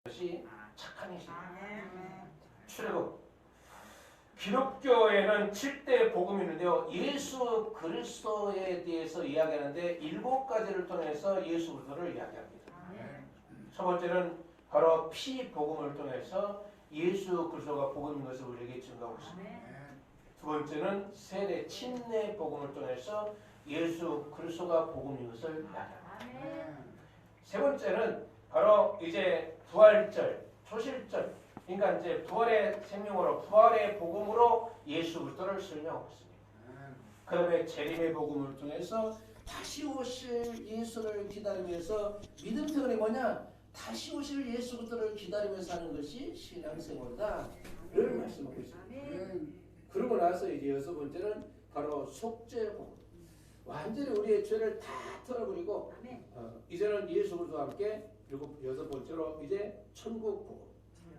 것이 착한 일입니다. 출애굽. 기독교에는 7대 복음이 있는데요. 예수 그리스도에 대해서 이야기하는데 7가지를 통해서 예수 그리스도를 이야기합니다. 첫 번째는 바로 피 복음을 통해서 예수 그리스도가 복음인 것을 우리에게 증거하고 있습니다. 두 번째는 세례 침례 복음을 통해서 예수 그리스도가 복음인 것을 이야기합니다. 세 번째는 바로 이제 부활절, 초실절, 그러니까 이제 부활의 생명으로, 부활의 복음으로 예수 그리스도를 설명하고 있습니다. 그 다음에 재림의 복음을 통해서 다시 오실 예수를 기다리면서 믿음생활이 뭐냐? 다시 오실 예수 그리스도를 기다리면서 하는 것이 신앙생활이다. 를 말씀하고 있습니다. 그러고 나서 이제 여섯 번째는 바로 속죄 복음. 완전히 우리의 죄를 다 털어버리고 이제는 예수 그리스도와 함께 여섯 번째로 이제 천국 복음.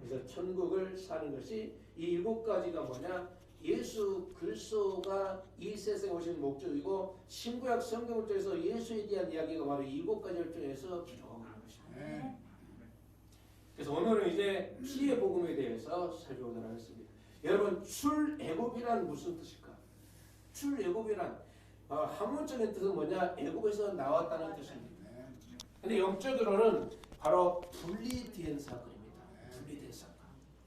그래서 천국을 사는 것이 이 7가지가 뭐냐? 예수 그리스도가 이 세상에 오신 목적이고 신구약 성경을 통해서 예수에 대한 이야기가 바로 이 7가지를 통해서 기록하고 있는 것입니다. 그래서 오늘은 이제 피의 복음에 대해서 살펴보도록 하겠습니다. 여러분, 출애굽이란 무슨 뜻일까? 출애굽이란 학문적인 뜻은 뭐냐? 애굽에서 나왔다는 뜻입니다. 근데 영적으로는 바로 분리된 사건입니다. 분리된 사건.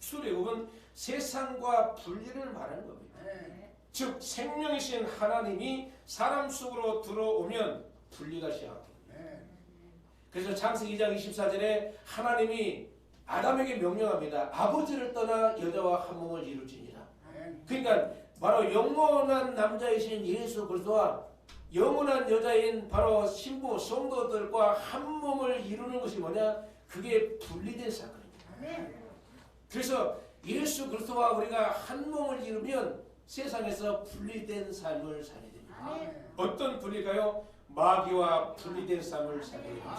출애굽은 세상과 분리를 말하는 겁니다. 즉 생명이신 하나님이 사람 속으로 들어오면 분리가 시작합니다. 그래서 창세기 2장 24절에 하나님이 아담에게 명령합니다. 아버지를 떠나 여자와 한 몸을 이룰지니라. 그러니까 바로 영원한 남자이신 예수 그리스도와 영원한 여자인 바로 신부 성도들과 한 몸을 이루는 것이 뭐냐? 그게 분리된 사건입니다. 그래서 예수 그리스도와 우리가 한 몸을 이루면 세상에서 분리된 삶을 살게 됩니다. 어떤 분리가요? 마귀와 분리된 삶을 살게 됩니다.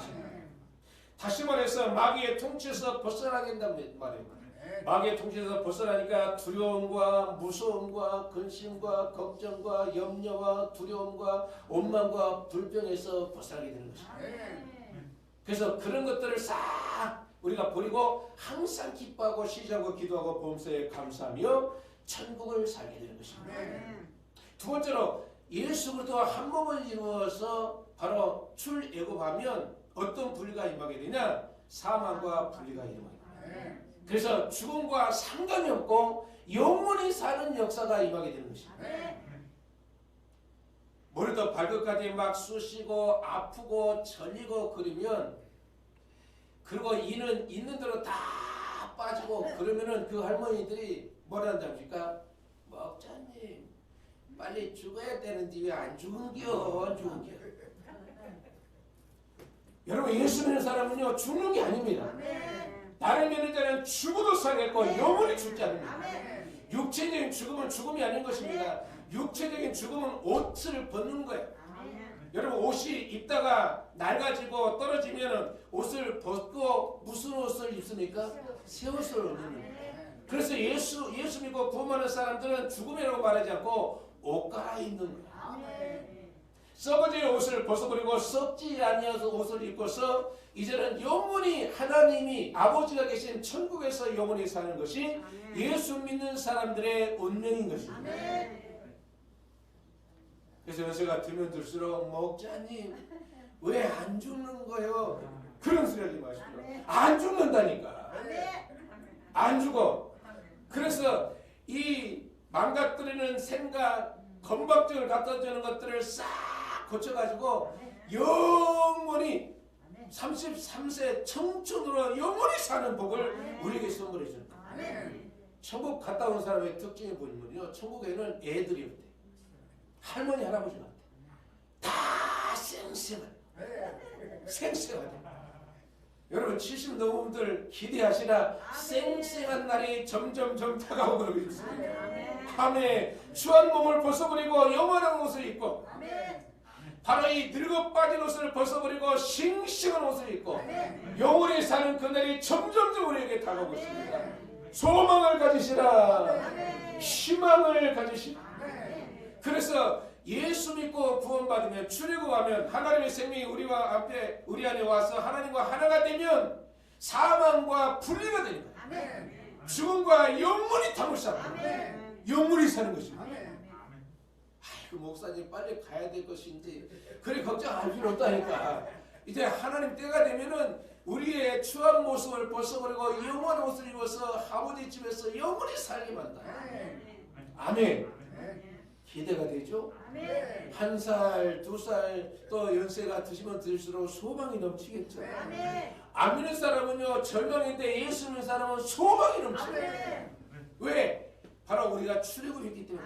다시 말해서 마귀의 통치에서 벗어나게 된다는 말입니다. 마귀의 통치에서 벗어나니까 두려움과 무서움과 근심과 걱정과 염려와 두려움과 원망과 불평에서 벗어나게 되는 것입니다. 그래서 그런 것들을 싹 우리가 버리고 항상 기뻐하고 시시하고 기도하고 범사에 감사하며 천국을 살게 되는 것입니다. 두 번째로 예수 그리스도와 한 몸을 이루어서 바로 출애굽하면 어떤 분리가 임하게 되냐? 사망과 분리가 임합니다. 그래서 죽음과 상관이 없고 영원히 사는 역사가 임하게 되는 것입니다. 머리도 발끝까지 막 쑤시고 아프고 절리고 그러면 그리고 이는 있는 대로 다 빠지고 그러면은 그 할머니들이 뭐라는 줄 압니까? 목사님 빨리 죽어야 되는데 왜 안 죽은겨? 안 죽은겨? 여러분 예수 믿는 사람은요 죽는 게 아닙니다. 나를 믿는 자는 죽어도 살겠고 영원히 죽지 않습니다. 육체적인 죽음은 죽음이 아닌 것입니다. 육체적인 죽음은 옷을 벗는 거예요. 여러분 옷이 입다가 낡아지고 떨어지면 옷을 벗고 무슨 옷을 입습니까? 새 옷을 입는 거예요. 그래서 예수 믿고 구원하는 사람들은 죽음이라고 말하지 않고 옷 갈아입는 거예요. 썩어질 옷을 벗어버리고 썩지 아니하서 옷을 입고서 이제는 영원히 하나님이 아버지가 계신 천국에서 영원히 사는 것이 예수 믿는 사람들의 운명인 것입니다. 그래서 연세가 들면 들수록 목자님 왜 안 죽는 거요? 그런 소리 하지 마십시오. 안 죽는다니까. 안 죽어. 그래서 이 망가뜨리는 생각, 건박증을 갖다 주는 것들을 싹 고쳐가지고 영원히 33세 청춘으로 영원히 사는 복을 우리에게 선물해 주는 거예요. 천국 갔다 온 사람의 특징이 보면요, 천국에는 애들이 없대. 할머니 할아버지가 없대. 다 생생하대. 여러분 70 넘은 분들 기대하시나 생생한 날이 점점 다가오고 있습니다. 아멘. 추한 몸을 벗어버리고 영원한 옷을 입고 바로 이 늙어 빠진 옷을 벗어버리고 싱싱한 옷을 입고 영원히 사는 그날이 점점 우리에게 다가오고 있습니다. 소망을 가지시라. 희망을 가지시라. 그래서 예수 믿고 구원받으면 출애굽하면 하나님의 생명이 우리 안에 와서 하나님과 하나가 되면 사망과 분리가 되는 거예요. 죽음과 영원히 담을 사람, 영원히 사는 것입니다. 아이고 목사님 빨리 가야 될 것인지 그래 걱정할 필요 없다니까. 이제 하나님 때가 되면은 우리의 추한 모습을 벗어버리고 영원한 옷을 입어서 아버지 집에서 영원히 살게 만다. 아멘. 기대가 되죠? 한 살, 두 살 또 연세가 드시면 들수록 소망이 넘치겠죠. 안 믿는 사람은요 절망인데 예수 믿는 사람은 소망이 넘쳐요. 왜? 바로 우리가 출애굽했기 때문에.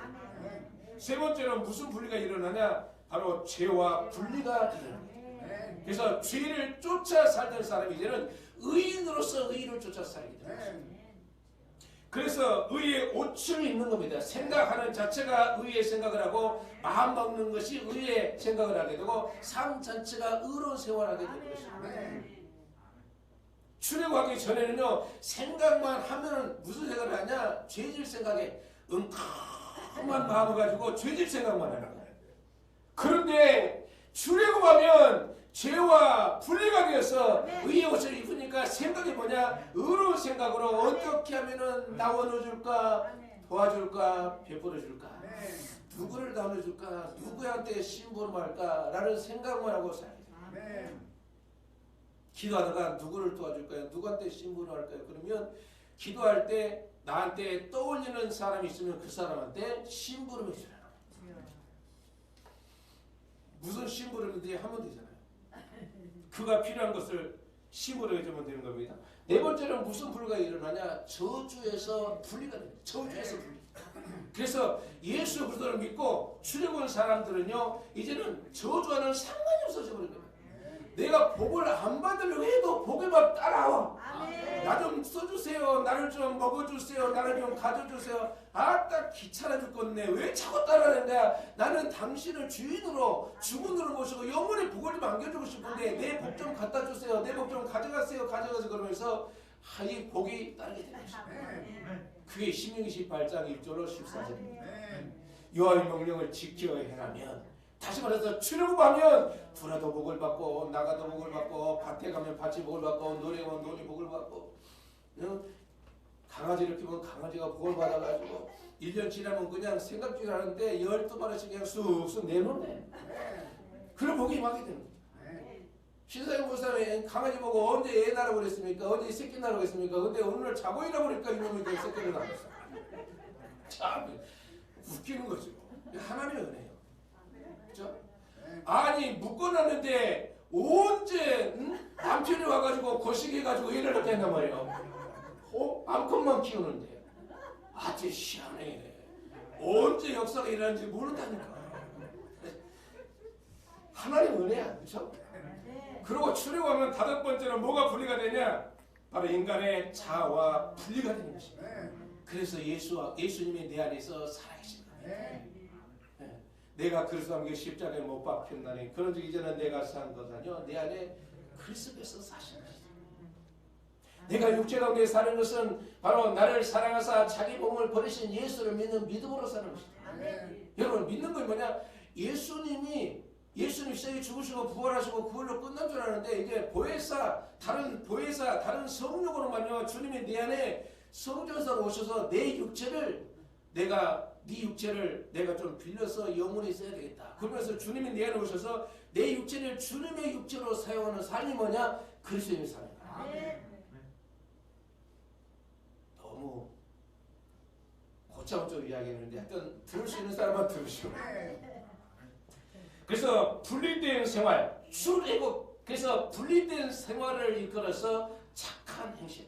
세 번째는 무슨 분리가 일어나냐? 바로 죄와 분리가 일어납니다. 그래서 죄를 쫓아 살던 사람이 이제는 의인으로서 의를 쫓아 살게 됩니다. 그래서 의의 옷을 입는 겁니다. 생각하는 자체가 의의 생각을 하고 마음 먹는 것이 의의 생각을 하게 되고 삶 전체가 의로운 생활을 하게 되는 것입니다. 출애굽하기 전에는요 생각만 하면 무슨 생각을 하냐? 죄질 생각에 엉큼한 마음을 가지고 죄질 생각만 하는 거예요. 그런데 출애굽하면 죄와 분리가 되어서 의의 옷을 입으니까 생각이 뭐냐? 의로운 생각으로 어떻게 하면은 나눠줄까? 도와줄까? 베풀어줄까? 누구를 나눠줄까? 누구한테 심부름할까? 라는 생각만 하고 살게 됩니다. 기도하다가 누구를 도와줄까요? 누구한테 심부름할까요? 그러면 기도할 때 나한테 떠올리는 사람이 있으면 그 사람한테 심부름해 주라. 무슨 심부름인지 하면 되잖아요. 그가 필요한 것을 심부름해 주면 되는 겁니다. 네 번째는 무슨 분리가 일어나냐? 저주에서 분리가 됩니다. 저주에서 분리. 그래서 예수 그리스도를 믿고 출애굽한 사람들은요 이제는 저주와는 상관이 없어져 버린 겁니다. 내가 복을 안 받으려고 해도 복이 막 따라와. 나 좀 써주세요. 나를 좀 먹어주세요. 나를 좀 가져주세요. 아따 귀찮아 죽겠네. 왜 자꾸 따라하는 거야? 나는 당신을 주인으로 주군으로 모시고 영원히 복을 좀 안겨주고 싶은데 내 복 좀 갖다 주세요. 내 복 좀 가져가세요. 그러면서 이 복이 따르게 되는 것입니다. 그게 신명기 18장 1절로 14절입니다. 여호와의 명령을 지켜 행하면, 다시 말해서 출애굽하면 불화도 복을 받고 나가도 복을 받고 밭에 가면 밭이 복을 받고 논에 가면 논이 복을 받고 강아지를 키우면 강아지가 복을 받아가지고 1년 지나면 그냥 생각지를 하는데 12마리씩 그냥 쑥쑥 내놓네. 그런 복이 임하게 되는 거예요. 신사임 목사님 강아지 보고 언제 애 낳으라고 그랬습니까? 언제 새끼 낳으라고 했습니까? 근데 오늘 자고 일어나보니까 이놈이 그 새끼를 낳았어. 참 웃기는 거죠. 하나님의 은혜예요. 그렇죠? 아니 묶어놨는데 언제 남편이 와가지고 거시기해가지고 애를 낳게 한단 말이에요. 암컷만 키우는데 아주 희한해. 언제 역사가 일어나는지 모른다니까. 하나님 은혜야. 그렇죠? 그리고 출애굽하면 다섯 번째는 뭐가 분리가 되냐? 바로 인간의 자아와 분리가 되는 것입니다. 그래서 예수님이 내 안에서 살아계십니다. 내가 그리스도와 함께 십자가에 못 박혔나니 그런즉 이제는 내가 산 것 아니요 내 안에 그리스도께서 사신 것이다. 내가 육체 가운데 사는 것은 바로 나를 사랑하사 자기 몸을 버리신 예수를 믿는 믿음으로 사는 것이다. 여러분 믿는 건 뭐냐? 예수님 십자가에 죽으시고 부활하시고 그걸로 끝난 줄 아는데 이제 다른 성령으로만요 주님이 내 안에 성전사로 오셔서 내 육체를 네 육체를 내가 좀 빌려서 영원히 써야 되겠다. 그러면서 주님이 내 안에 오셔서 내 육체를 주님의 육체로 사용하는 삶이 뭐냐? 그리스도의 삶이다. 너무 고차원적 이야기했는데 하여튼 들을 수 있는 사람만 들으시고. 그래서 분리된 생활, 그래서 분리된 생활을 이끌어서 착한 행실.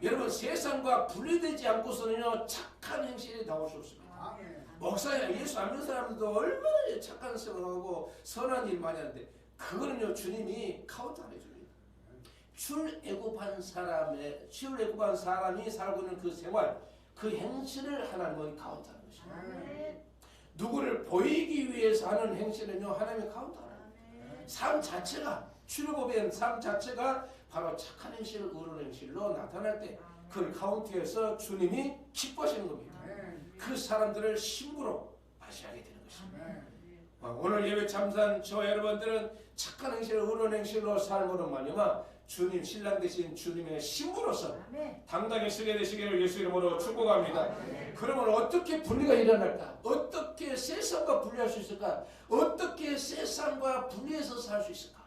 여러분 세상과 분리되지 않고서는요 착한 행실이 나올 수 없습니다. 목사야 예수 안 믿는 사람들도 얼마나 착한 생활하고 선한 일 많이 하는데 그거는요 주님이 카운트 안 해줍니다. 출애굽한 사람이 살고 있는 그 생활, 그 행실을 하나님은 카운트하는 것입니다. 누구를 보이기 위해서 하는 행실은요 하나님이 카운트하는 거예요. 삶 자체가 출애굽의 삶 자체가 바로 착한 행실, 의로운 행실로 나타날 때 그걸 카운트해서 주님이 기뻐하시는 겁니다. 그 사람들을 신부로 맞이하게 되는 것입니다. 오늘 예배 참사한 저 여러분들은 착한 행실, 의로운 행실로 삶으로 말미암아 주님 신랑 되신 주님의 신부로서 당당히 서게 되시기를 예수 이름으로 축복합니다. 그러면 어떻게 분리가 일어날까? 어떻게 세상과 분리할 수 있을까? 어떻게 세상과 분리해서 살 수 있을까?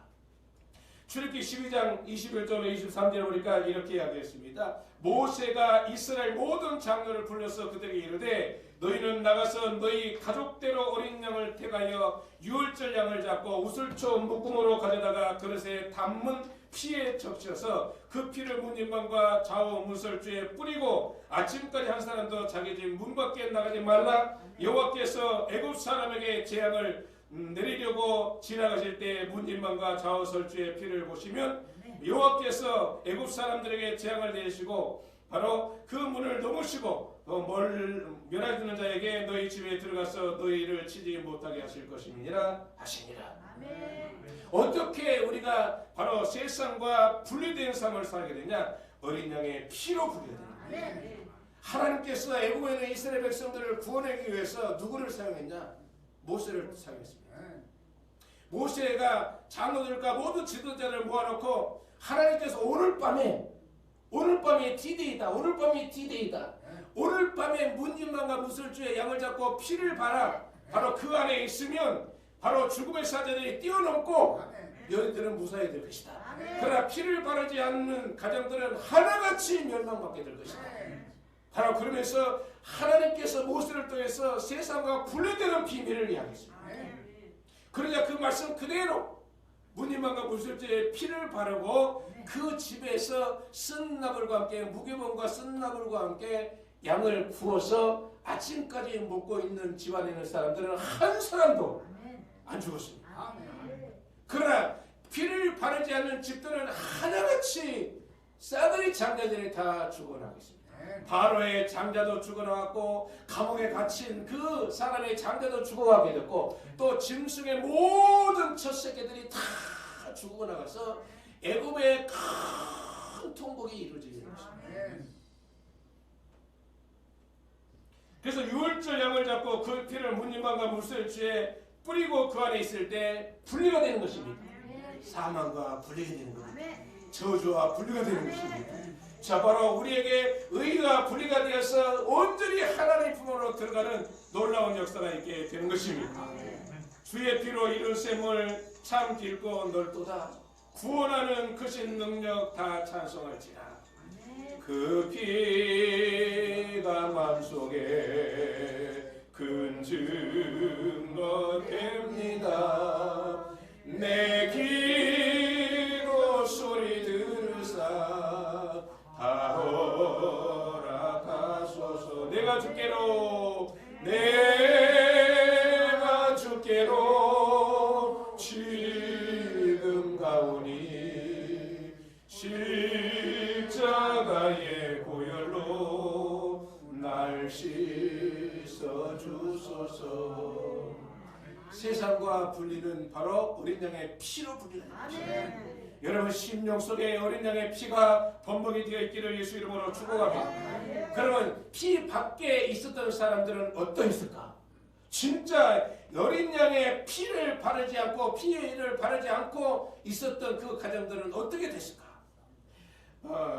출애굽기 12장 21절로 23절에 보니까 이렇게 이야기했습니다. 모세가 이스라엘 모든 장로를 불러서 그들에게 이르되 너희는 나가서 너희 가족대로 어린 양을 택하여 유월절 양을 잡고 우슬초 묶음으로 가져다가 그릇에 담은 피에 적셔서 그 피를 문인방과 좌우 문설주에 뿌리고 아침까지 한 사람도 자기 집 문 밖에 나가지 말라. 여호와께서 애굽 사람에게 재앙을 내리려고 지나가실 때 문인방과 좌우 설주의 피를 보시면 여호와께서 애굽 사람들에게 재앙을 내리시고 바로 그 문을 넘으시고 멸하주는 자에게 너희 집에 들어가서 너희를 치지 못하게 하실 것임이니라 하시니라. 어떻게 우리가 바로 세상과 분리된 삶을 살게 되냐? 어린 양의 피로 분리가 되냐? 하나님께서 애굽에 있는 이스라엘 백성들을 구원하기 위해서 누구를 사용했냐? 모세를 사용했습니다. 모세가 장로들과 모든 지도자를 모아놓고 하나님께서 오늘 밤이 D-Day다. 오늘 밤이 D-Day다. 오늘 밤에 문진만과 무설주의 양을 잡고 피를 봐라. 바로 그 안에 있으면 바로 죽음의 사자들이 뛰어넘고 너희들은 무사히 될 것이다. 그러나 피를 바르지 않는 가정들은 하나같이 멸망받게 될 것이다. 바로 그러면서 하나님께서 모세를 통해서 세상과 분리되는 비밀을 이야기했습니다. 그러자 그 말씀 그대로 문인만과 무설주의 피를 바르고 그 집에서 쓴 나물과 함께 무교병과 쓴 나물과 함께 양을 구워서 아침까지 먹고 있는 집안에 있는 사람들은 한 사람도 안 죽었습니다. 그러나 피를 바르지 않는 집들은 하나같이 싸그리 장자들이 다 죽어나겠습니다. 바로의 장자도 죽어나갔고 감옥에 갇힌 그 사람의 장자도 죽어가게 됐고 또 짐승의 모든 첫 새끼들이 다 죽어나가서 애굽의 큰 통곡이 이루어지게 됐습니다. 그래서 유월절 양을 잡고 그 피를 문인방과 물설주에 뿌리고 그 안에 있을 때 분리가 되는 것입니다. 사망과 분리가 되는 것입니다. 저주와 분리가 되는 것입니다. 자, 바로 우리에게 의가 분리가 되어서 온전히 하나님의 품으로 들어가는 놀라운 역사가 있게 되는 것입니다. 주의 피로 이룬 셈을 참 길고 넓도다. 구원하는 크신 능력 다 찬송할지라. 그 피가 마음속에 큰 증거 됩니다. 내 귀로 소리 들으사 다 허락하소서. 내가 주께로 지금 가오니 십자가의 고열로 날 씻어 주소서. 세상과 분리는 바로 어린 양의 피로 분리가 됩니다. 여러분 심령 속에 어린 양의 피가 범벅이 되어 있기를 예수 이름으로 축복합니다. 그러면 피 밖에 있었던 사람들은 어떠했을까? 진짜 어린 양의 피를 바르지 않고 피를 바르지 않고 있었던 그 가정들은 어떻게 됐을까?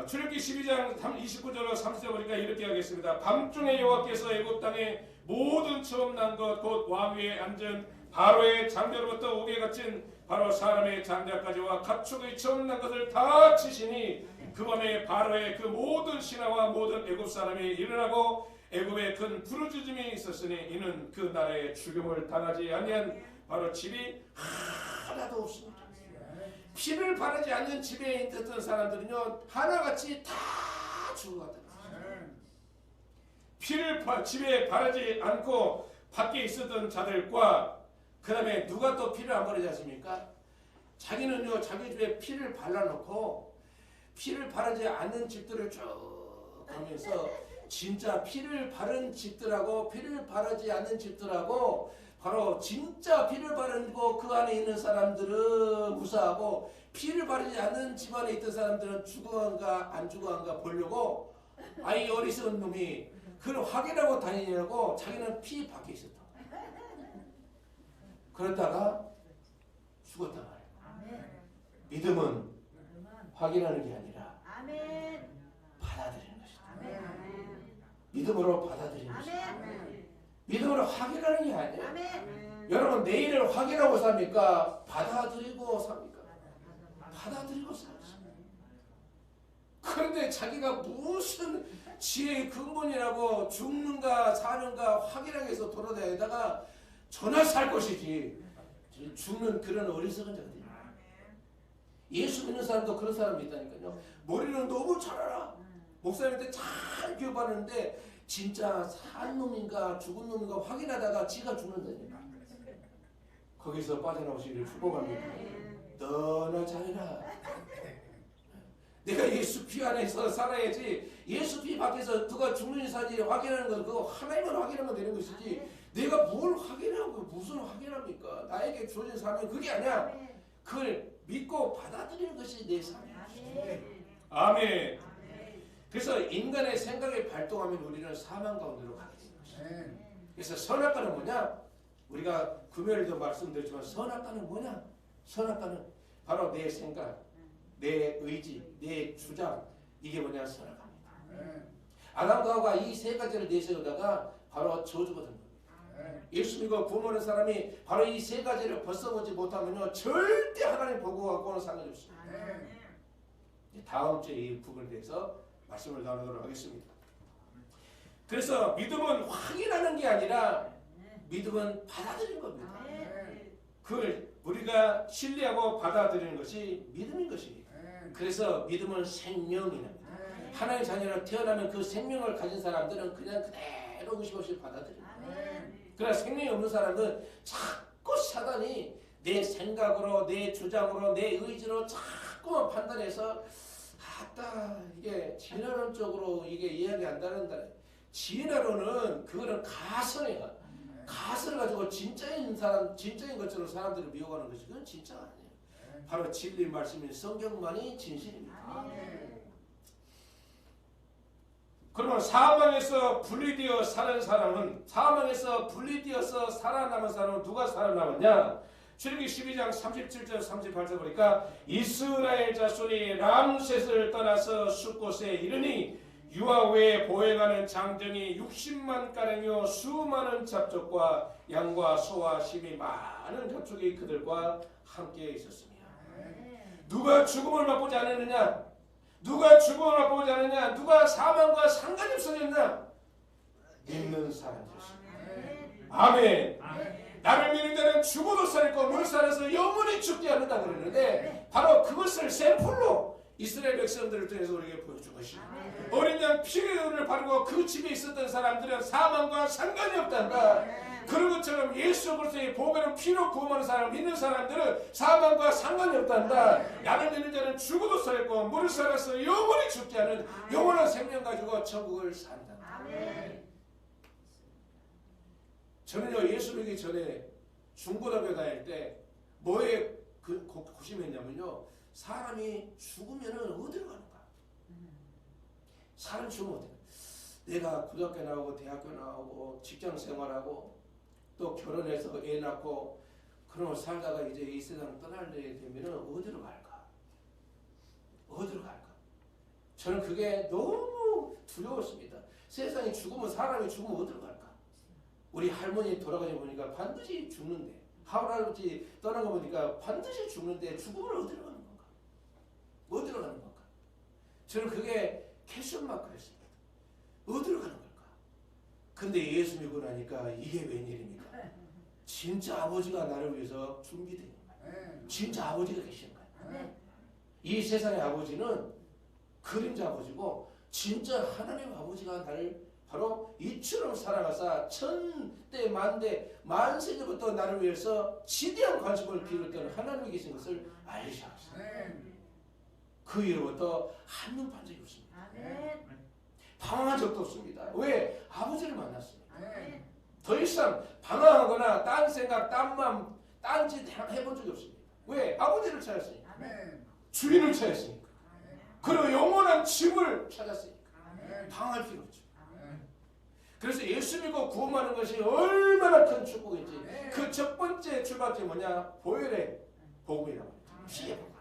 출애굽기 12장 29절로 30절 보니까 이렇게 하겠습니다. 밤중에 여호와께서 애굽 땅에 모든 처음 난 것 곧 왕위에 앉은 바로의 장자로부터 옥에 갇힌 바로 사람의 장자까지와 가축의 처음 난 것을 다 치시니 그 밤에 바로의 그 모든 신하와 모든 애굽 사람이 일어나고 애굽에 큰 부르짖음이 있었으니 이는 그 나라에 죽임을 당하지 아니한 바로 집이 하나도 없습니다. 피를 바르지 않는 집에 있던 사람들은요 하나같이 다 죽어갔다. 피를 집에 바르지 않고 밖에 있었던 자들과 그 다음에 누가 또 피를 안 바르지 않습니까? 자기는요 자기 집에 피를 발라놓고 피를 바르지 않는 집들을 쭉 가면서 진짜 피를 바른 집들하고 피를 바르지 않는 집들하고 바로 진짜 피를 바르고 그 안에 있는 사람들은 무사하고 피를 바르지 않는 집안에 있던 사람들은 죽어간가 안 죽어간가 보려고 아이 어리석은 놈이 그걸 확인하고 다니냐고 자기는 피 밖에 있었다. 그러다가 죽었단 말이에요. 믿음은 확인하는 게 아니라 받아들이는 것이다. 믿음으로 받아들이는 것이다. 믿음으로 확인하는 게 아니에요. 여러분 내일을 확인하고 삽니까? 받아들이고 삽니까? 받아들이고 삽니다. 그런데 자기가 무슨 지혜의 근본이라고 죽는가 사는가 확인하기 위해서 돌아다니다가 전화 살 것이지 죽는 그런 어리석은 자들이. 예수 믿는 사람도 그런 사람이 있다니까요. 머리는 너무 잘 알아. 목사님한테 잘 교육받는데 진짜 산 놈인가 죽은 놈인가 확인하다가 지가 죽는다니까. 거기서 빠져나오시기를 축복합니다. 너나 잘해라. 내가 예수 피 안에서 살아야지. 예수 피 밖에서 누가 죽는지 사는지 확인하는 건 그거 하나님만 확인하면 되는 것이지 내가 뭘 확인하고 무슨 확인합니까? 나에게 주어진 사명은 그게 아니야. 그걸 믿고 받아들이는 것이 내 삶이야. 아멘. 그래서 인간의 생각이 발동하면 우리는 사망 가운데로 가게 되는 것이야. 그래서 선악과는 뭐냐? 우리가 금요일도 말씀드렸지만 선악과는 뭐냐? 선악과는 바로 내 생각, 내 의지, 내 주장, 이게 뭐냐? 선악과입니다. 아담과 하와가 이 세 가지를 내세우다가 바로 저주가 된 겁니다. 예수 믿고 구원하는 사람이 바로 이 세 가지를 벗어보지 못하면요 절대 하나님 보고 갖고는 상관이 없습니다. 다음 주에 이 부분에 대해서 말씀을 나누도록 하겠습니다. 그래서 믿음은 확인하는 게 아니라 믿음은 받아들이는 겁니다. 그걸 우리가 신뢰하고 받아들이는 것이 믿음인 것입니다. 그래서 믿음은 생명이랍니다. 하나님의 자녀로 태어나면 그 생명을 가진 사람들은 그냥 그대로 의심 없이 받아들입니다. 그러나 생명이 없는 사람은 자꾸 사단이 내 생각으로 내 주장으로 내 의지로 자꾸만 판단해서 아따 이게 진화론적으로 이게 이야기한다는다. 진화론은 그거는 가설이야. 가설을 가지고 진짜인 사람, 진짜인 것처럼 사람들을 미혹하는 것이 그건 진짜가 아니에요. 바로 진리 말씀인 성경만이 진실입니다. 그러면 사망에서 분리되어 사는 사람은 사망에서 분리되어서 살아남은 사람은 누가 살아남았냐? 출애굽기 12장 37절 38절 보니까 이스라엘 자손이 람셋을 떠나서 숫곳에 이르니 유아 외에 보행하는 장정이 60만 가량이요 수많은 잡족과 양과 소와 심이 많은 가축이 그들과 함께 있었습니다. 누가 죽음을 맛보지 않았느냐? 누가 죽음을 맛보지 않느냐? 누가 사망과 상관이 없어졌냐? 믿는 사람이었습니다. 아멘. 나를 믿는 자는 죽어도 살고 못 살아서 영원히 죽지 않는다 그러는데 바로 그것을 샘플로 이스라엘 백성들을 통해서 우리에게 보여준 것입니다. 어린 양 피를 바르고 그 집에 있었던 사람들은 사망과 상관이 없단다. 그런 것처럼 예수 그리스도의 보배는 피로 구원하는 사람 믿는 사람들은 사망과 상관이 없단다. 나를 믿는 자는 죽어도 살고 못 살아서 영원히 죽지 않은 영원한 생명 가지고 천국을 산다. 저는요 예수 믿기 전에 중고등학교 다닐 때 뭐에 고심했냐면요 사람이 죽으면은 어디로 가는가? 사람 죽으면 어디? 내가 고등학교 나오고 대학교 나오고 직장 생활하고 또 결혼해서 애 낳고 그러면 살다가 이제 이 세상 떠나게 되면은 어디로 갈까? 어디로 갈까? 저는 그게 너무 두려웠습니다. 세상에 죽으면 사람이 죽으면 어디로 갈까? 우리 할머니 돌아가니 보니까 반드시 죽는데 할아버지 떠난 거 보니까 반드시 죽는데 죽음을 어디로 가는 건가? 어디로 가는 건가? 저는 그게 퀘스천 마크였습니다. 어디로 가는 걸까? 근데 예수 믿고 나니까 이게 웬일입니까? 진짜 아버지가 나를 위해서 준비된 거예요. 진짜 아버지가 계시는 거예요. 이 세상의 아버지는 그림자 아버지고 진짜 하나님 아버지가 나를 바로 이처럼 살아가사 천대 만대 만세기부터 나를 위해서 지대한 관심을 기울였던 하나님이 계신 것을 알리셨어요. 그 이후부터 한눈 판 적이 없습니다. 방황한 적도 없습니다. 왜? 아버지를 만났습니다. 더 이상 방황하거나 딴 생각, 딴 마음, 딴 짓 해본 적이 없습니다. 왜? 아버지를 찾았으니까. 주인을 찾았으니까. 그리고 영원한 집을 찾았으니까. 방황할 필요 없죠. 그래서 예수 믿고 구원하는 것이 얼마나 큰 축복인지 그 첫 번째 출발점이 뭐냐? 보혈의 복음이라고 합니다. 피의 복음.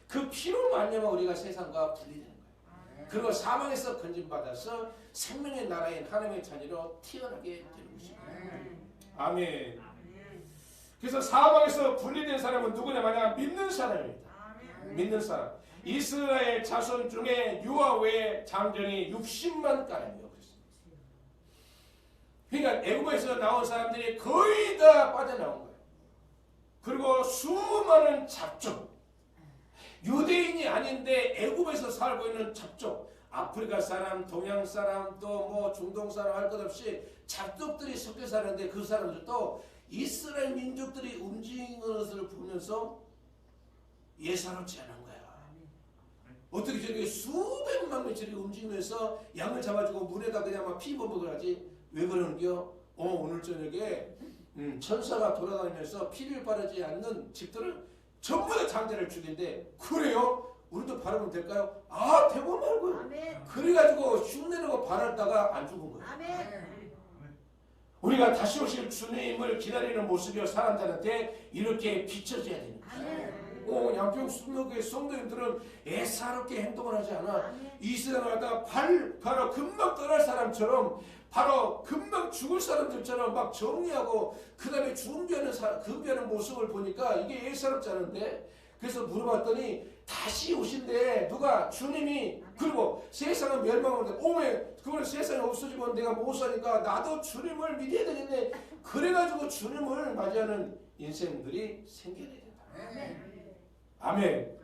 그 피로 말미암아 우리가 세상과 분리되는 거예요. 그리고 사망에서 건진받아서 생명의 나라인 하나님의 자녀로 태어나게 되는 것입니다. 아멘. 그래서 사망에서 분리된 사람은 누구냐? 만약 믿는 사람입니다. 믿는 사람. 이스라엘 자손 중에 유아 외에 장정이 60만 가량이요. 그러니까 애굽에서 나온 사람들이 거의 다 빠져나온 거예요. 그리고 수많은 잡종, 유대인이 아닌데 애굽에서 살고 있는 잡종, 아프리카 사람, 동양 사람, 또 뭐 중동 사람 할 것 없이 잡족들이 섞여 사는데 그 사람들도 이스라엘 민족들이 움직이는 것을 보면서 예사롭지 않은 거야. 어떻게 저렇게 수백만 명이 움직이면서 양을 잡아주고 물에다 그냥 막 피범벅을 하지? 왜 그러는겨? 오늘 저녁에 천사가 돌아다니면서 피를 바르지 않는 집들은 전부 다 장자를 죽인데 그래요? 우리도 바르면 될까요? 아 되고 말고요. 아멘. 그래가지고 흉내내고 바랐다가 안 죽은 거예요. 아멘. 우리가 다시 오실 주님을 기다리는 모습이 사람들한테 이렇게 비춰져야 되는 거예요. 양평 순교교회 성도님들은 애사롭게 행동을 하지 않아. 이 세상을 갖다가 바로 금방 떠날 사람처럼 바로 금방 죽을 사람들처럼 막 정리하고 그 다음에 준비하는 모습을 보니까 이게 애사롭지 않은데 그래서 물어봤더니 다시 오신대. 누가? 주님이. 그리고 세상은 멸망하는데 오메 그거는 세상이 없어지면 내가 못 사니까 나도 주님을 믿어야 되겠네. 그래가지고 주님을 맞이하는 인생들이 생겨야 된다. 아멘.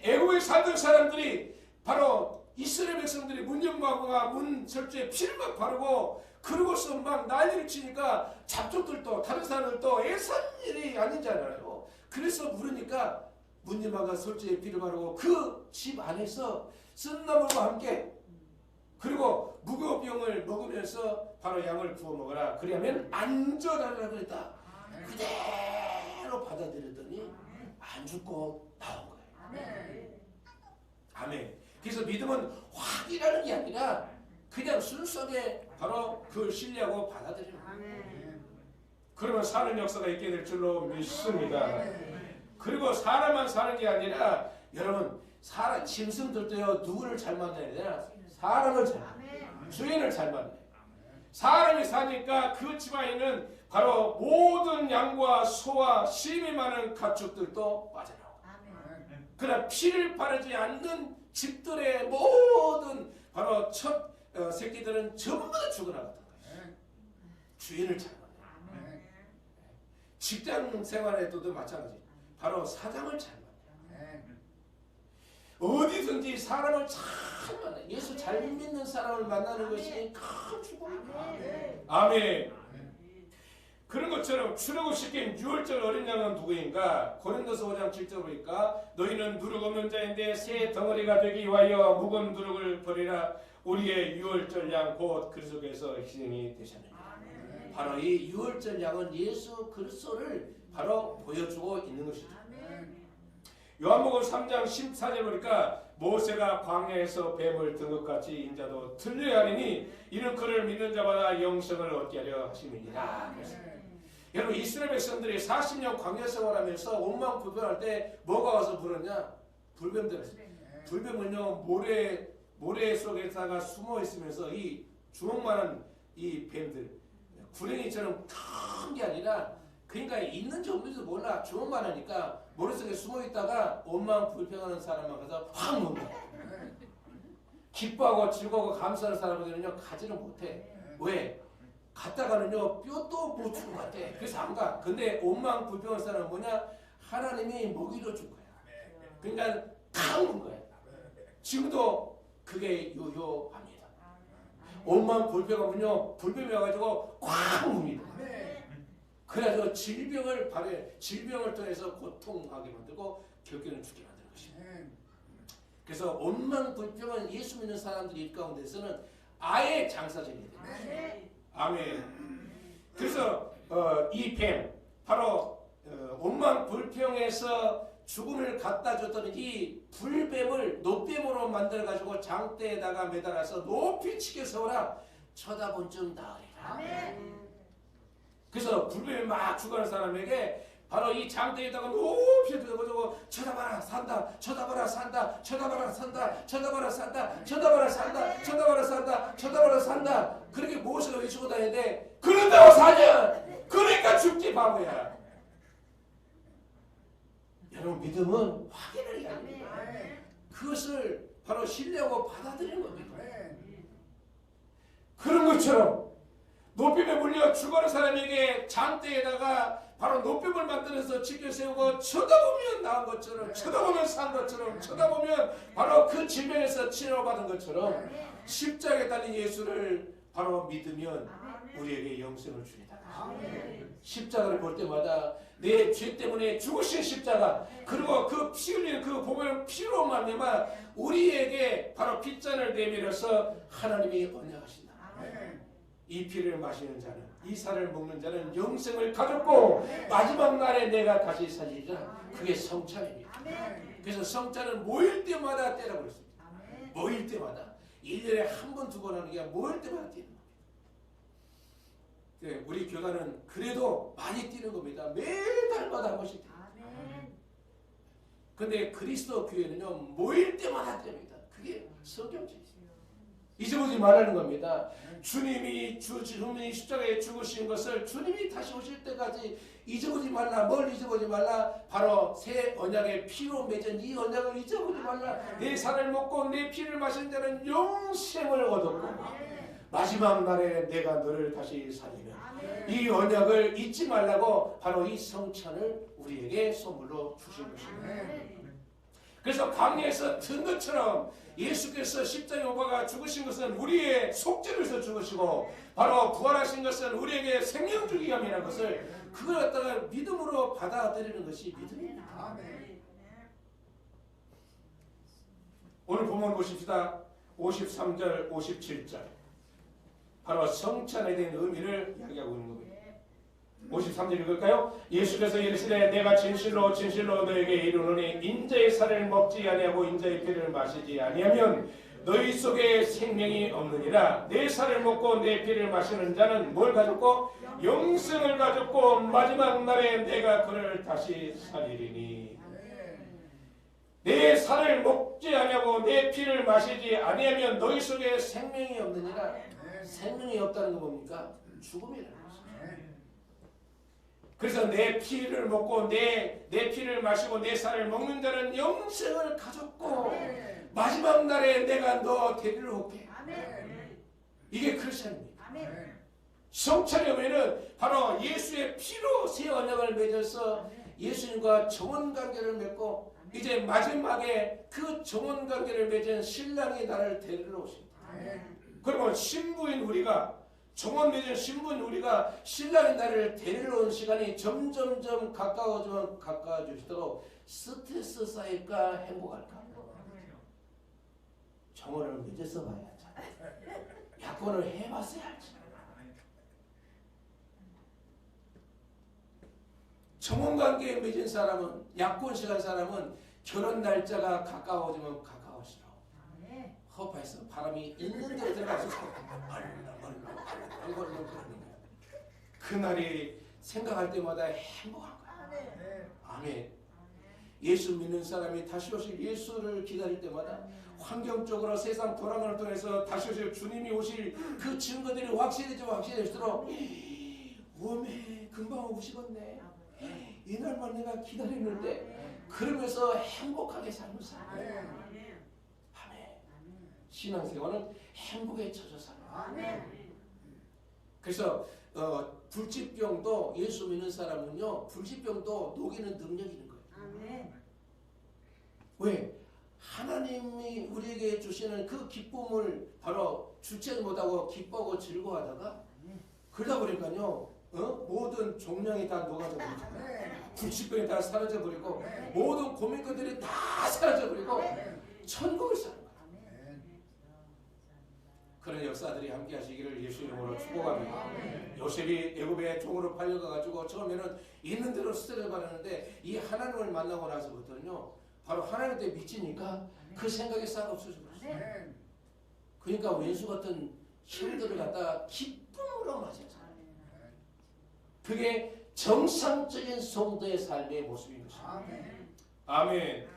애국에 살던 사람들이 바로 이스라엘 백성들이 문전박과 문설주에 피를 막 바르고 그러고서 막 난리를 치니까 잡족들도 다른 사람들도 애산 일이 아니잖아요. 그래서 물으니까 문전박과 설주에 피를 바르고 그 집 안에서 쓴나물과 함께 그리고 무교병을 먹으면서 바로 양을 구워 먹어라. 그러면 안전하라 그랬다. 그대로 받아들였더니 안 죽고 나온 거예요. 아멘. 그래서 믿음은 확이라는 게 아니라 그냥 순수하게 바로 그걸 신뢰하고 받아들이는 거예요. 그러면 사는 역사가 있게 될 줄로 믿습니다. 그리고 사람만 사는 게 아니라 여러분 짐승들도요 누구를 잘 만나야 되나? 사람을 잘 만나요. 주인을 잘 만나요. 사람이 사니까 그 집안에 있는 바로 모든 양과 소와 심이 많은 가축들도 빠져나오고 그러나 피를 바르지 않는 집들의 모든 바로 첫 새끼들은 전부 다 죽어나갔던 거예요. 주인을 잘 만나요. 직장 생활에도 마찬가지. 바로 사장을 잘 만나요. 어디든지 사람을 잘 만나요. 예수 잘 믿는 사람을 만나는 것이 큰 축복입니다. 아멘. 그런 것처럼 출애굽시킨 유월절 어린 양은 누구인가? 고린도서 5장 7절 보니까 너희는 누룩 없는 자인데 새 덩어리가 되기 위하여 묵은 누룩을 버리라. 우리의 유월절 양 곧 그리스도께서 희생이 되셨느니라. 바로 이 유월절 양은 예수 그리스도를 바로 보여주고 있는 것이죠. 요한복음 3장 14절 보니까 모세가 광야에서 뱀을 든 것 같이 인자도 들려야 하리니 이는 그를 믿는 자마다 영생을 얻게 하려 하심이니라. 여러분 이스라엘 백성들이 40년 광야 생활하면서 온망 불변할 때 뭐가 와서 불었냐? 불뱀들이었어요. 불뱀은요 모래 속에다가 숨어 있으면서 이 주먹만한 이 뱀들 구랭이처럼 큰 게 아니라 그러니까 있는지 없는지도 몰라. 주먹만 하니까 머릿속에 숨어있다가 온망 불평하는 사람만 가서 확 먹는 거야. 기뻐하고 즐거워 감사하는 사람들은요 가지는 못해. 왜? 갔다가는요 뼈도 못 주는 것 같아. 그래서 안 가. 근데 온망 불평하는 사람은 뭐냐? 하나님이 먹이로 준 거야. 그러니까 다 먹는 거야. 지금도 그게 유효합니다. 온망 불평하면요 불뱀이 와가지고 꽉 묵니다. 그래서 질병을 통해서 고통하게 만들고 결국에는 죽게 만드는 것입니다. 그래서 온망불평은 예수 믿는 사람들이 가운데서는 아예 장사적이 됩니다. 아멘. 그래서 이 뱀 바로 온망불평에서 죽음을 갖다 줬던 이 불뱀을 노뱀으로 만들어 가지고 장대에다가 매달아서 높이 치게 세워라. 쳐다본 즉 나으리라. 그래서 불뱀이 막 죽어가는 사람에게 바로 이 장대에다가 높이 들어가지고 쳐다봐라 산다, 쳐다봐라 산다, 쳐다봐라 산다, 쳐다봐라 산다, 쳐다봐라 산다, 쳐다봐라 산다, 쳐다봐라 산다. 그렇게 무엇을 외치고 다니는데 그런다고 사냐? 그러니까 죽지 바보야. 여러분 믿음은 확인을 해야 합니다. 그것을 바로 신뢰하고 받아들이는 겁니다. 그런 것처럼 노뱀에 물려 죽어는 사람에게 장대에다가 바로 노뱀을 만들어서 지켜 세우고 쳐다보면 나은 것처럼, 쳐다보면 산 것처럼, 쳐다보면 바로 그 질병에서 치료받은 것처럼 십자가에 달린 예수를 바로 믿으면 우리에게 영생을 주리다. 십자가를 볼 때마다 내 죄 때문에 죽으신 십자가, 그리고 그 피 흘리는 그 보면 피로 말미암아 우리에게 바로 핏잔을 내밀어서 하나님이 언약하신다. 이 피를 마시는 자는, 이 살을 먹는 자는 영생을 가졌고 마지막 날에 내가 다시 살리리라. 그게 성찬입니다. 그래서 성찬은 모일 때마다 때라고 그랬습니다. 모일 때마다 1년에 한 번, 두 번 하는 게 아니라 모일 때마다 뛰는 겁니다. 우리 교단은 그래도 많이 뛰는 겁니다. 매일 달마다 한 번씩 뛰는 겁니다. 근데 그리스도 교회는요 모일 때마다 뜁니다. 그게 성경책이에요. 잊어보지 말라는 겁니다. 주님이 십자가에 죽으신 것을 주님이 다시 오실 때까지 잊어보지 말라. 뭘 잊어보지 말라? 바로 새 언약의 피로 맺은 이 언약을 잊어보지 말라. 내 살을 먹고 내 피를 마신 자는 영생을 얻었고 마지막 날에 내가 너를 다시 살리면, 이 언약을 잊지 말라고 바로 이 성찬을 우리에게 선물로 주신 것입니다. 그래서 광야에서 든 것처럼 예수께서 십자가에 못 박아 죽으신 것은 우리의 속죄를 위해서 죽으시고 바로 부활하신 것은 우리에게 생명 주기 위함이라는 것을, 그걸 갖다가 믿음으로 받아들이는 것이 믿음입니다. 오늘 본문 보십시다. 53절 57절 바로 성찬에 대한 의미를 이야기하고 있는 겁니다. 53절 읽을까요? 예수께서 이르시되 내가 진실로 진실로 너에게 이르노니 인자의 살을 먹지 아니하고 인자의 피를 마시지 아니하면 너희 속에 생명이 없느니라. 내 살을 먹고 내 피를 마시는 자는 뭘 가졌고? 영생을 가졌고 마지막 날에 내가 그를 다시 살리리니. 내 살을 먹지 아니하고 내 피를 마시지 아니하면 너희 속에 생명이 없느니라. 생명이 없다는 건 뭡니까? 죽음이라는 것입니다. 그래서 내 피를 먹고 내 피를 마시고 내 살을 먹는 자는 영생을 가졌고 마지막 날에 내가 너 데리러 올게. 이게 크리스천입니다. 성찬에 오면은 바로 예수의 피로 새 언약을 맺어서 예수님과 정원관계를 맺고 이제 마지막에 그 정원관계를 맺은 신랑이 나를 데리러 오십니다. 그러면 신부인 우리가, 정원 맺은 신부인 우리가 신랑이 나를 데리러 온 시간이 점점점 가까워지면 가까워질수록 스트레스 쌓일까 행복할까? 정원을 맺어서 봐야지. 약혼을 해봤어야지. 정원관계에 맺은 사람은, 약혼식한 사람은 결혼 날짜가 가까워지면 가까워지러 허파에서 바람이 있는 대로 들어가서 그날이 생각할 때마다 행복한 거야. 아멘. 예수 믿는 사람이 다시 오실 예수를 기다릴 때마다 환경적으로 세상 불안을 통해서 다시 오실 주님이 오실 그 증거들이 확실해질수록 오메 금방 오시겠네. 이날만 내가 기다리는데, 그러면서 행복하게 삶을 살아요. 신앙생활은 행복에 젖어 살아요. 그래서 불치병도, 예수 믿는 사람은요 불치병도 녹이는 능력이 있는 거예요. 왜? 하나님이 우리에게 주시는 그 기쁨을 바로 주체를 못하고 기뻐하고 즐거워하다가 그러다 보니까요 모든 종량이 다 녹아져버리고 불치병이 다 사라져버리고 모든 고민거들이 다 사라져버리고 천국을 사는 거예요. 그런 역사들이 함께 하시기를 예수 이름으로 축복합니다. 요셉이 애굽의 종으로 팔려가가지고 처음에는 있는 대로 스트레스 받았는데 이 하나님을 만나고 나서부터는요 바로 하나님한테 미치니까 그 생각이 싹 없어져버렸어요. 그러니까 왼수 같은 힘들을 갖다가 기쁨으로 맞았어요. 그게 정상적인 성도의 삶의 모습인 것입니다. 아멘.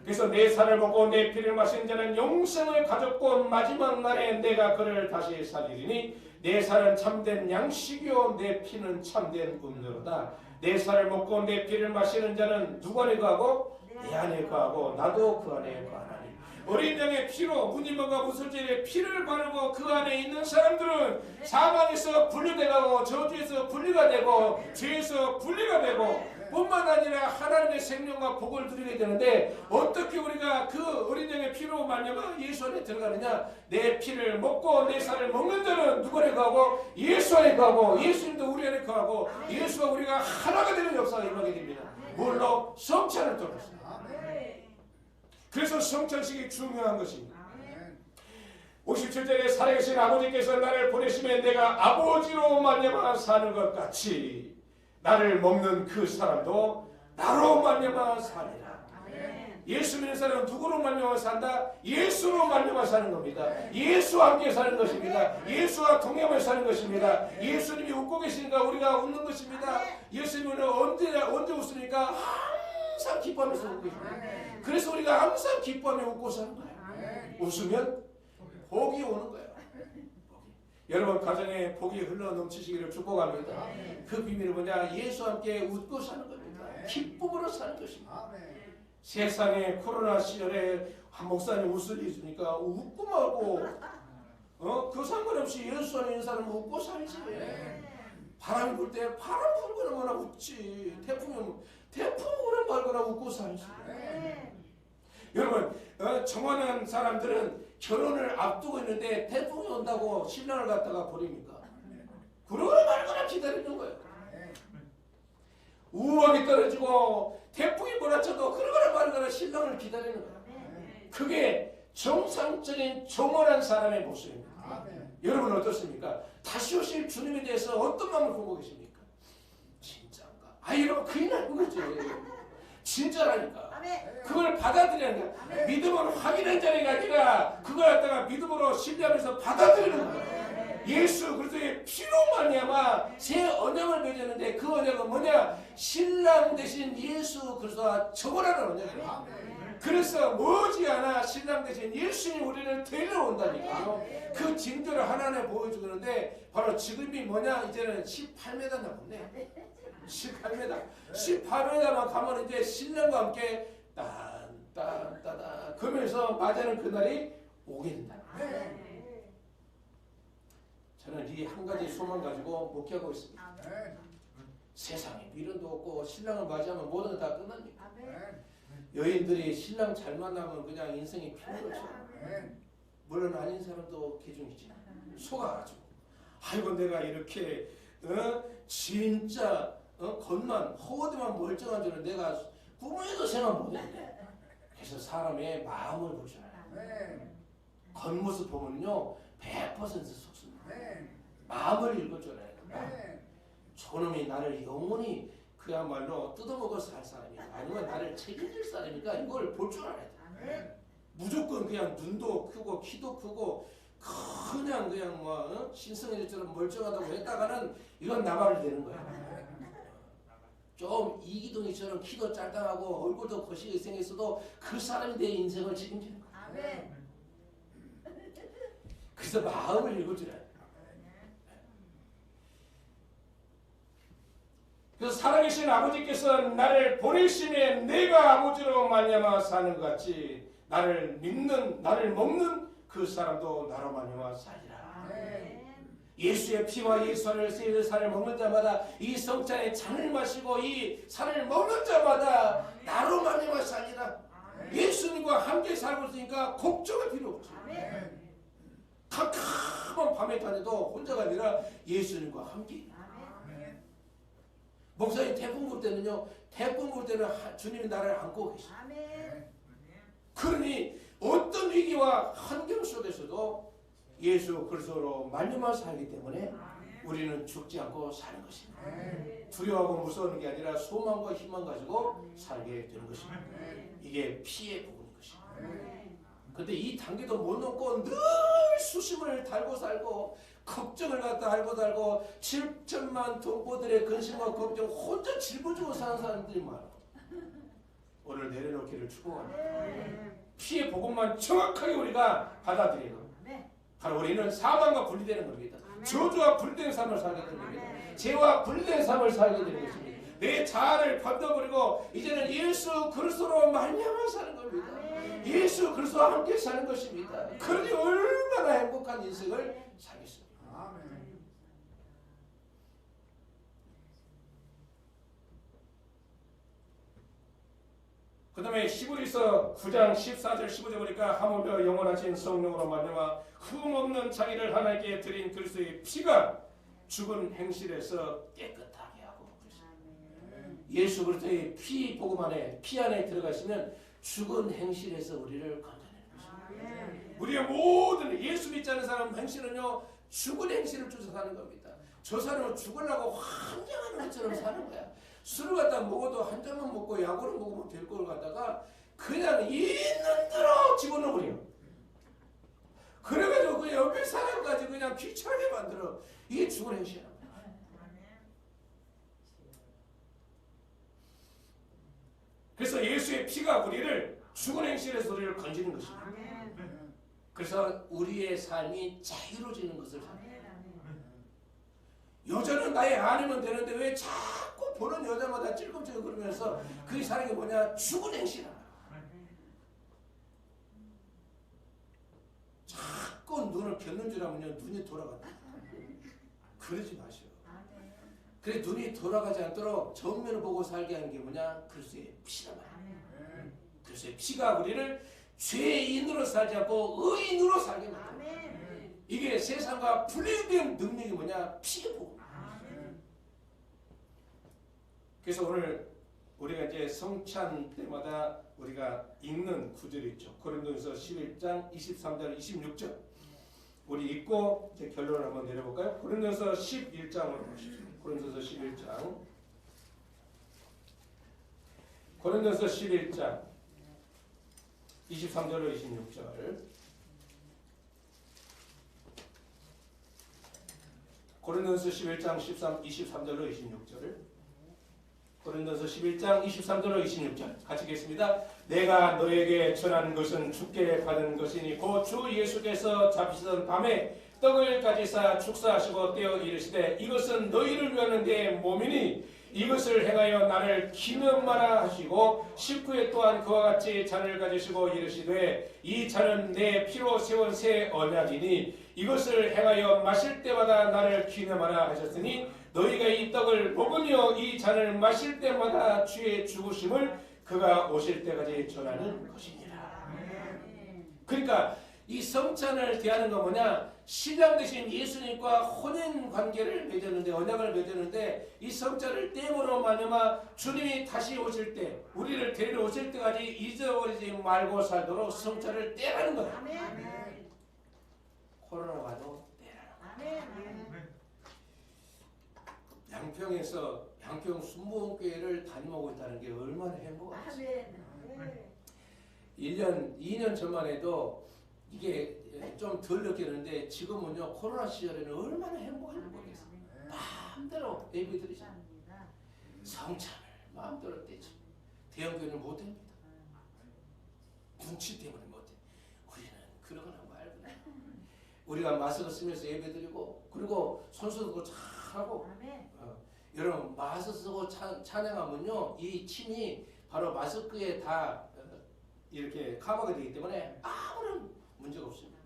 그래서 내 살을 먹고 내 피를 마신 자는 영생을 가졌고 마지막 날에 내가 그를 다시 살리리니 내 살은 참된 양식이요 내 피는 참된 음료로다. 내 살을 먹고 내 피를 마시는 자는 누구 안에 거하고 내 안에 거하고 나도 그 안에 거하나니. 어린 양의 피로 무늬만과 무설질의 피를 바르고 그 안에 있는 사람들은 사망에서 분리되고 저주에서 분리가 되고 죄에서 분리가 되고 뿐만 아니라 하나님의 생명과 복을 누리게 되는데, 어떻게 우리가 그 어린 양의 피로 말미암아 예수 안에 들어가느냐? 내 피를 먹고 내 살을 먹는 자는 누구 안에 거하고 예수 안에 거하고 예수님도 우리 안에 거하고 예수와 우리가 하나가 되는 역사가 임하게 됩니다. 물론 성찬을 통해서. 그래서 성찬식이 중요한 것입니다. 57절에 살아계신 아버지께서 나를 보내시면 내가 아버지로 말미암아 사는 것 같이 나를 먹는 그 사람도 나로 말미암아 사리라. 예수 믿는 사람은 누구로 말미암아 산다? 예수로 말미암아 사는 겁니다. 예수와 함께 사는 것입니다. 예수와 동행하며 사는 것입니다. 예수님이 웃고 계시니까 우리가 웃는 것입니다. 예수님은 언제 웃습니까? 항상 기뻐하면서 웃고 계십니다. 그래서 우리가 항상 기뻐하며 웃고 사는 거예요. 웃으면 복이 오는 거예요. 여러분 가정에 복이 흘러 넘치시기를 축복합니다. 그 비밀은 뭐냐? 예수와 함께 웃고 사는 겁니다. 기쁨으로 사는 것입니다. 세상에 코로나 시절에 한 목사님 웃을 일 있습니까? 웃고 말고 그 상관없이 예수 안에 있는 사람은 웃고 살지. 바람이 불 때 바람 불거나 뭐나 웃지. 태풍이 말거나 웃고 살지. 여러분 정하는 사람들은 결혼을 앞두고 있는데 태풍이 온다고 신랑을 갖다가 버립니까? 그러거나 말거나 기다리는 거예요. 우박이 떨어지고 태풍이 몰아쳐도 그러거나 말거나 신랑을 기다리는 거예요. 그게 정상적인 정원한 사람의 모습입니다. 여러분 어떻습니까? 다시 오실 주님에 대해서 어떤 마음을 보고 계십니까? 진짜인가? 여러분 큰일 나는 거지. 진짜라니까. 그걸 받아들여야 돼. 믿음으로 확인한 자리가 아니라 그걸 갖다가 믿음으로 신뢰하면서 받아들이는 거야. 예수 그리스도의 피로 말미암아 새 언약을 맺었는데 그 언약은 뭐냐? 신랑 대신 예수 그리스도와 정원하는 언약이에요. 그래서 머지않아 신랑 대신 예수님이 우리를 데려온다니까. 그 징조를 하나하나 보여주는데 바로 지금이 뭐냐? 이제는 18m 남았네. 18m만 가면 이제 신랑과 함께 딴딴따다 그러면서 맞이하는 그날이 오게 된다. 저는 이 한 가지 소망 가지고 목회하고 있습니다. 세상에 미련도 없고 신랑을 맞이하면 모든 게 다 끝납니다. 여인들이 신랑 잘 만나면 그냥 인생이 편해졌죠. 물론 아닌 사람도 기중이지. 속아가지고 아이고 내가 이렇게 진짜 겉만 허우대만 멀쩡한 줄은 내가 꿈에도 생각 못했는데. 그래서 사람의 마음을 볼 줄 알아요. 겉모습 보면요 100% 속습니다. 마음을 읽을 줄 알아요. 저놈이 나를 영원히 그야말로 뜯어먹을 살 사람이야 아니면 나를 책임질 사람이니까 이걸 볼 줄 알아야 돼. 무조건 그냥 눈도 크고 키도 크고 그냥 뭐 신성애들처럼 멀쩡하다고 했다가는 이건 나발이 되는 거야. 좀 이기동이처럼 키도 짤딱하고 얼굴도 거시게 생겼어도 그 사람이 내 인생을 책임지는 거야. 그래서 마음을 읽을 줄 알아요. 그래서 살아계신 아버지께서 나를 보내심에 내가 아버지로 말미암아 사는 것 같이 나를 믿는 나를 먹는 그 사람도 나로 말미암아 살리라. 예수의 피와 예수의 살을 먹는 자마다 이 성찬의 잔을 마시고 이 살을 먹는 자마다 나로 말미암아 살리라. 예수님과 함께 살고 있으니까 걱정할 필요 없죠. 캄캄한 밤에 다녀도 혼자가 아니라 예수님과 함께. 목사님 태풍 불 때는요. 태풍 불 때는 주님이 나를 안고 계셔. 그러니 어떤 위기와 환경 속에서도 예수 그리스도로 말미암아 살기 때문에 우리는 죽지 않고 사는 것입니다. 두려워하고 무서운 게 아니라 소망과 희망 가지고 살게 되는 것입니다. 이게 피의 부분인 것입니다. 그런데 이 단계도 못 넘고 늘 수심을 달고 살고 걱정을 갖다 알고 달고 7천만 동포들의 근심과 걱정 혼자 짊어지고 사는 사람들이 많아. 오늘 내려놓기를 축복합니다. 피의 복음만 정확하게 우리가 받아들이는, 바로 우리는 사망과 분리되는 겁니다. 저주와 분리된 삶을 살게 되는 겁니다. 죄와 분리된 삶을 살게 되는 것입니다. 내 자아를 버려버리고 이제는 예수 그리스도로 말미암아 사는 겁니다. 예수 그리스도와 함께 사는 것입니다. 그러니 얼마나 행복한 인생을 살겠습니까? 그 다음에 히브리서 9장 14절 15절 보니까 하물며 영원하신 성령으로 말미암아 흠없는 자기를 하나님께 드린 그리스도의 피가 죽은 행실에서 깨끗하게 하고 그랬습니다. 예수 그리스도의 피 복음 안에, 피 안에 들어가시면 죽은 행실에서 우리를 건져내는 것입니다. 우리의 모든 예수 믿지 않는 사람 행실은요, 죽은 행실을 쫓아 사는 겁니다. 저 사람은 죽으려고 환장하는 것처럼 사는 거야. 술을 갖다 먹어도 한 잔만 먹고 약으로 먹으면 될 걸 갖다가 그냥 있는 대로 집어넣어버려. 그래가지고 그 옆에 사람까지 그냥 귀찮게 만들어. 이게 죽은 행실이야. 그래서 예수의 피가 우리를 죽은 행실에서 우리를 건지는 것입니다. 그래서 우리의 삶이 자유로워지는 것을 여자는 나의 아내면 되는데 왜 자꾸 보는 여자마다 찔끔찔끔 그러면서 그 사람이 뭐냐? 죽은 행실이야. 자꾸 눈을 겹는 줄 알면요, 눈이 돌아간다. 그러지 마시오. 그래, 눈이 돌아가지 않도록 정면을 보고 살게 하는 게 뭐냐? 그리스도의 피란 말이야. 그리스도의 피가 우리를 죄인으로 살지 않고 의인으로 살게 만든다. 이게 세상과 분리된 능력이 뭐냐? 피고. 그래서 오늘 우리가 이제 성찬 때마다 우리가 읽는 구절이 있죠. 고린도전서 11장 23절 26절. 우리 읽고 이제 결론을 한번 내려볼까요? 고린도전서 11장으로 보십시오. 고린도전서 11장. 고린도전서 11장 23절로 26절. 고린도전서 11장 23절로 26절. 고린도전서 11장 23절로 26절 같이 읽겠습니다. 내가 너에게 전하는 것은 주께 받은 것이니 곧 주 예수께서 잡히시던 밤에 떡을 가지사 축사하시고 떼어 이르시되 이것은 너희를 위하는 내 몸이니 이것을 행하여 나를 기념하라 하시고 식후에 또한 그와 같이 잔을 가지시고 이르시되 이 잔은 내 피로 세운 새 언약이니 이것을 행하여 마실 때마다 나를 기념하라 하셨으니 너희가 이 떡을 먹으며 이 잔을 마실 때마다 주의 죽으심을 그가 오실 때까지 전하는 것이니라. 그러니까 이 성찬을 대하는 건 뭐냐? 신랑 되신 예수님과 혼인 관계를 맺었는데, 언약을 맺었는데 이 성찬을 땜으로 말미암아 주님이 다시 오실 때, 우리를 데리러 오실 때까지 잊어버리지 말고 살도록 성찬을 떼라는 거야. 코로나 와도 떼라는 거야. 양평에서 양평 순복음교회를 다니고 있다는 게 얼마나 행복하지. 2년 전만 해도 이게 좀 덜 느꼈는데 지금은요, 코로나 시절에는 얼마나 행복한지 모르겠어요. 마음대로 예배 드리자. 성찬을 마음대로 떼지. 대형교회는 못합니다. 눈치 때문에 못해. 우리는 그러거나 말거나. 우리가 마스크 쓰면서 예배 드리고, 그리고 손수도 잘하고. 여러분, 마스크 쓰고 찬양하면요, 이 침이 바로 마스크에 다 이렇게 커버가 되기 때문에 아무런 문제가 없습니다.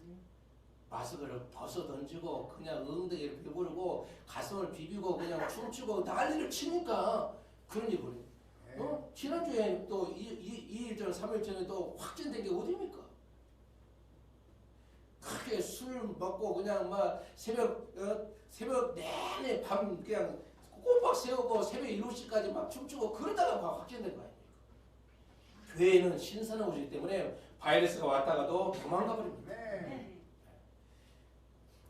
마스크를 벗어 던지고 그냥 엉덩이를 베부르고 가슴을 비비고 그냥 춤추고 난리를 치니까 그런 일이 지난주에 또 2일 전, 3일 전에 또 확진된 게 어디입니까? 크게 술 먹고 그냥 막 새벽 내내 밤 그냥 꼬박 세우고 새벽 7시까지 막 춤추고 그러다가 막 확진된 거 아닙니까? 교회는 신선한 곳이기 때문에 바이러스가 왔다가도 도망가 버립니다.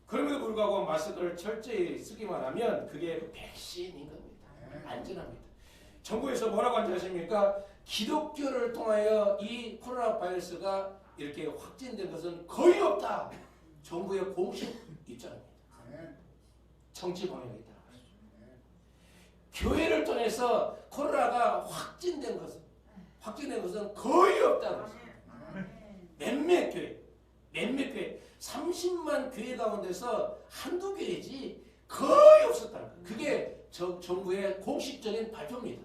그럼에도 불구하고 마스크를 철저히 쓰기만 하면 그게 백신인 겁니다. 안전합니다. 정부에서 뭐라고 하는지 아십니까? 기독교를 통하여 이 코로나 바이러스가 이렇게 확진된 것은 거의 없다. 정부의 공식 입장입니다. 정치 공약이 있다고 했습니다. 교회를 통해서 코로나가 확진된 것은 거의 없다고 했습니다. 몇몇 교회 30만 교회 가운데서 한두 교회지 거의 없었다는 거예요. 그게 정부의 공식적인 발표입니다.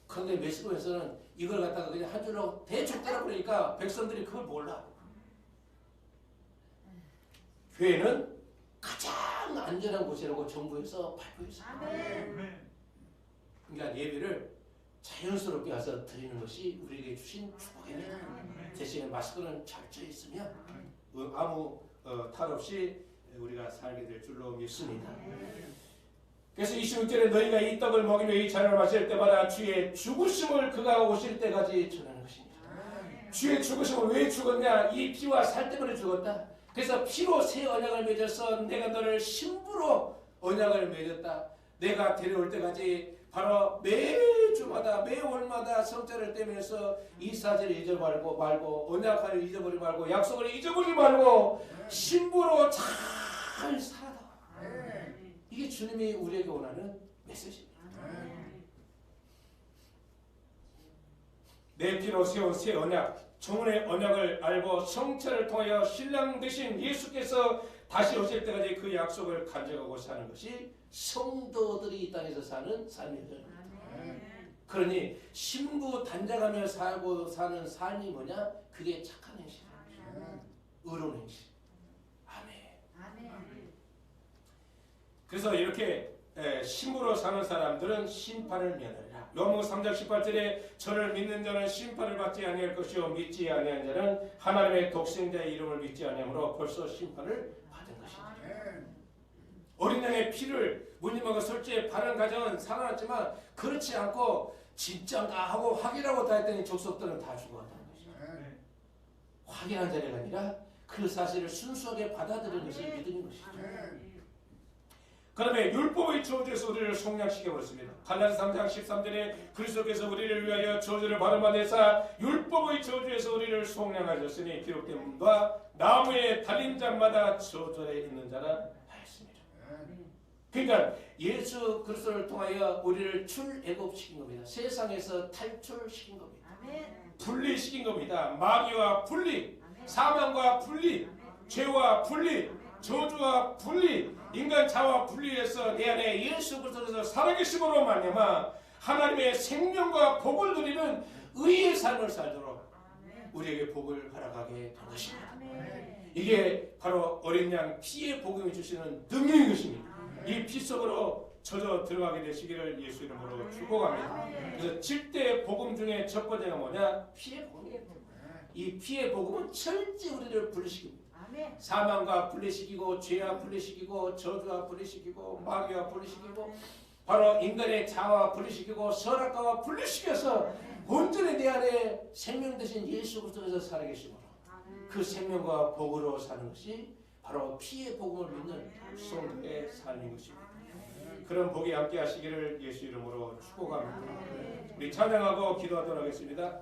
그런데 멕시코에서는 이걸 갖다가 그냥 한 줄로 대충 따라버리니까 백성들이 그걸 몰라. 교회는 가장 안전한 곳이라고 정부에서 발표했어요. 그러니까 예배를 자연스럽게 와서 드리는 것이 우리에게 주신 축복입니다. 대신에 마스크는 철저히 있으면 아무 탈 없이 우리가 살게 될 줄로 믿습니다. 그래서 26절에 너희가 이 떡을 먹이며 이 잔을 마실 때마다 주의 죽으심을 그가 오실 때까지 전하는 것입니다. 주의 죽으심을 왜 죽었냐? 이 피와 살 때문에 죽었다. 그래서 피로 새 언약을 맺어서 내가 너를 신부로 언약을 맺었다. 내가 데려올 때까지 바로 매주마다 매월마다 성자를 떼면서 이 사실을 잊어버리지 말고 언약을 잊어버리지 말고 약속을 잊어버리지 말고 신부로 잘 살아라. 이게 주님이 우리에게 원하는 메시지입니다. 내 피로 세운 새 언약, 정원의 언약을 알고 성찬을 통하여 신랑 되신 예수께서 다시 오실 때까지 그 약속을 간직하고 사는 것이 성도들이 이 땅에서 사는 삶이죠. 그러니 신부 단장하며 살고 사는 삶이 뭐냐? 그게 착한 행실, 의로운 행실. 아멘. 그래서 이렇게 신부로 사는 사람들은 심판을 면하리라. 요한복음 3장 18절에 저를 믿는 자는 심판을 받지 아니할 것이요 믿지 아니한 자는 하나님의 독생자의 이름을 믿지 아니하므로 벌써 심판을 받은 것이다. 어린 양의 피를 무님하고 솔직히 바른 가정은 살아났지만 그렇지 않고 진짠가 하고 확인하고 다 했더니 족속들은 다 죽어갔다는 것이다. 확인한 자리가 아니라 그 사실을 순수하게 받아들이는 것이 믿음인 것이죠. 그다음에 율법의 저주에서 우리를 속량시켜버렸습니다. 갈라디아 3장 13절에 그리스도께서 우리를 위하여 저주를 받은 바 되사 율법의 저주에서 우리를 속량하셨으니 기록된 바 나무에 달린 자마다 저주에 있는 자라 하였습니다. 그러니까 예수 그리스도를 통하여 우리를 출애굽시킨 겁니다. 세상에서 탈출시킨 겁니다. 분리시킨 겁니다. 마귀와 분리, 사망과 분리, 죄와 분리, 저주와 분리, 인간 자와 분리해서 내 안에 예수 그리스도께서 살아계심으로 말미암아 하나님의 생명과 복을 누리는 의의 삶을 살도록 우리에게 복을 허락하게 된 것입니다. 이게 바로 어린 양 피의 복음이 주시는 능력인 것입니다. 이 피 속으로 젖어 들어가게 되시기를 예수 이름으로 축복합니다. 그래서 7대 복음 중에 첫 번째가 뭐냐? 피의 복음이에요. 이 피의 복음은 철저히 우리를 분리시킵니다. 사망과 분리시키고 죄와 분리시키고 저주와 분리시키고 마귀와 분리시키고 바로 인간의 자아와 분리시키고 선악과와 분리시켜서 온전히 내 안에 생명 되신 예수 그리스도에서 살아계심으로 그 생명과 복으로 사는 것이 바로 피의 복음을 믿는 성도의 삶인 것입니다. 그런 복이 함께 하시기를 예수 이름으로 축복합니다. 우리 찬양하고 기도하도록 하겠습니다.